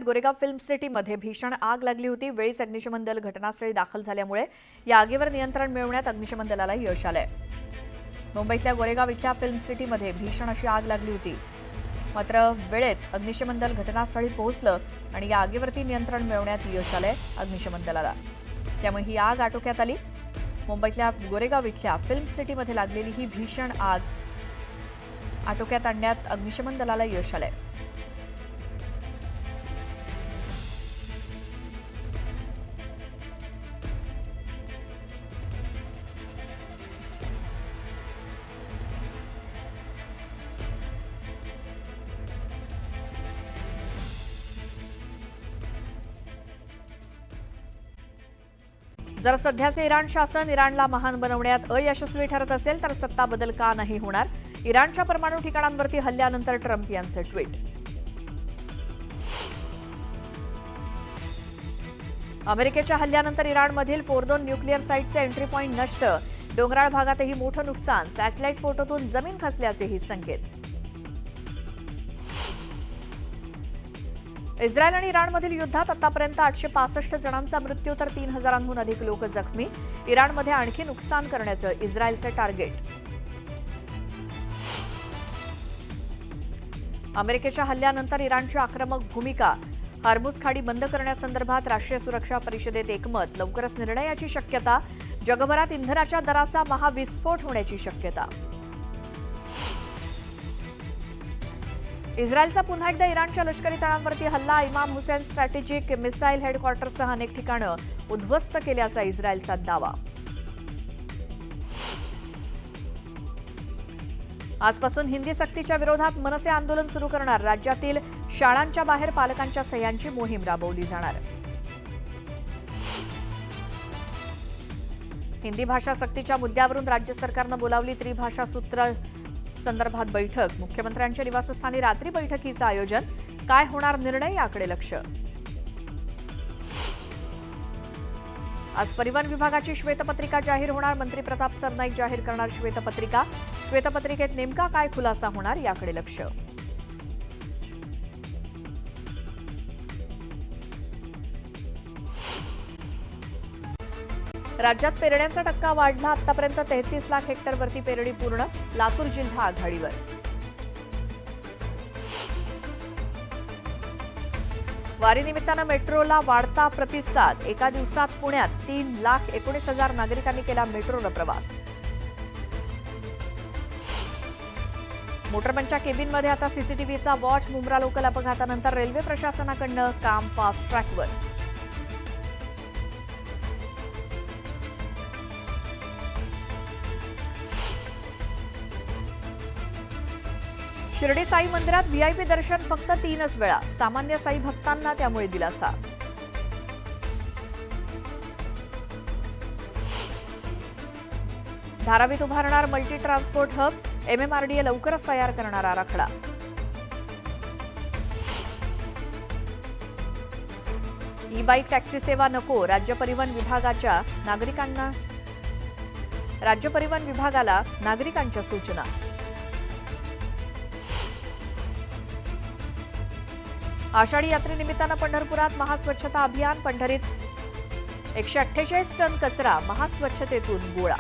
Goregaon film सिटीमध्ये भीषण आग लागली होती। वेळीच अग्निशमन दल घटनास्थळी दाखल झाल्यामुळे या आगीवर नियंत्रण मिळवण्यात अग्निशमन दलाला यश आलंय। मुंबईतल्या गोरेगाव इथल्या फिल्म सिटीमध्ये भीषण अशी आग लागली होती। मात्र वेळेत अग्निशमन दल घटनास्थळी पोहोचलं आणि या आगीवरती नियंत्रण मिळवण्यात यश आलंय अग्निशमन दलाला। त्यामुळे ही आग आटोक्यात आली। मुंबईतल्या गोरेगाव इथल्या फिल्म सिटीमध्ये लागलेली ही भीषण आग आटोक्यात आणण्यात अग्निशमन दलाला यश आलंय। जर सध्याचे इराण शासन इराणला महान बनवण्यात अयशस्वी ठरत असेल तर सत्ता बदल का नाही होणार? इराणच्या परमाणु ठिकाणांवरती हल्ल्यानंतर ट्रम्प यांचे ट्विट। अमेरिकेच्या हल्ल्यानंतर इराणमधील फोर्दोन न्यूक्लिअर साइटचे एंट्री पॉइंट नष्ट, डोंगराळ भागातही मोठं नुकसान, सॅटेलाइट फोटोतून जमीन खचल्याचेही संकेत। इस्रायल आणि इराणमधील युद्धात आतापर्यंत 865 जणांचा मृत्यू तर 3000हून अधिक लोक जखमी। इराणमध्ये आणखी नुकसान करण्याचं इस्रायलचे टार्गेट। अमेरिकेच्या हल्ल्यानंतर इराणची आक्रमक भूमिका, हार्मुझ खाडी बंद करण्यासंदर्भात राष्ट्रीय सुरक्षा परिषदेत एकमत, लवकरच निर्णयाची शक्यता। जगभरात इंधनाच्या दराचा महाविस्फोट होण्याची शक्यता। इस्रायलचा पुन्हा एकदा इराणच्या लष्करी तळांवरती हल्ला, इमाम हुसैन स्ट्रॅटेजिक मिसाईल हेडक्वार्टरसह अनेक ठिकाणं उद्ध्वस्त केल्याचा इस्रायलचा दावा। आजपासून हिंदी सक्तीच्या विरोधात मनसे आंदोलन सुरू करणार, राज्यातील शाळांच्या बाहेर पालकांच्या सह्यांची मोहीम राबवली जाणार। हिंदी भाषा सक्तीच्या मुद्द्यावरून राज्य सरकारनं बोलावली त्रिभाषा सूत्र संदर्भात बैठक, मुख्यमंत्र्यांच्या निवासस्थानी रात्री बैठकीचं आयोजन, काय होणार निर्णय याकडे लक्ष। आज परिवहन विभागाची श्वेतपत्रिका जाहीर होणार, मंत्री प्रताप सरनाईक जाहीर करणार श्वेतपत्रिका। श्वेतपत्रिकेत नेमका काय खुलासा होणार याकडे लक्ष। राज्यात पेरण्यांचा टक्का वाढला, आतापर्यंत 33 लाख हेक्टरवरती पेरणी पूर्ण, लातूर जिल्हा आघाडीवर। वारीनिमित्तानं मेट्रोला वाढता प्रतिसाद, एका दिवसात पुण्यात 3,19,000 नागरिकांनी केला मेट्रोनं प्रवास। मोटरबनच्या केबिनमध्ये आता सीसीटीव्हीचा वॉच, मुंब्रा लोकल अपघातानंतर रेल्वे प्रशासनाकडनं काम फास्ट ट्रॅकवर। शिर्डी साई मंदिरात व्हीआयपी दर्शन फक्त 3च वेळा, सामान्य साई भक्तांना त्यामुळे दिलासा। धारावीत उभारणार मल्टी ट्रान्सपोर्ट हब, एमएमआरडीए लवकरच तयार करणार आराखडा। ई बाईक टॅक्सी सेवा नको, राज्य परिवहन विभागाला नागरिकांच्या सूचना। आषाढी यात्रेनिमित्तानं पंढरपुरात महास्वच्छता अभियान, पंढरीत 148 टन कचरा महास्वच्छतेतून गोळा।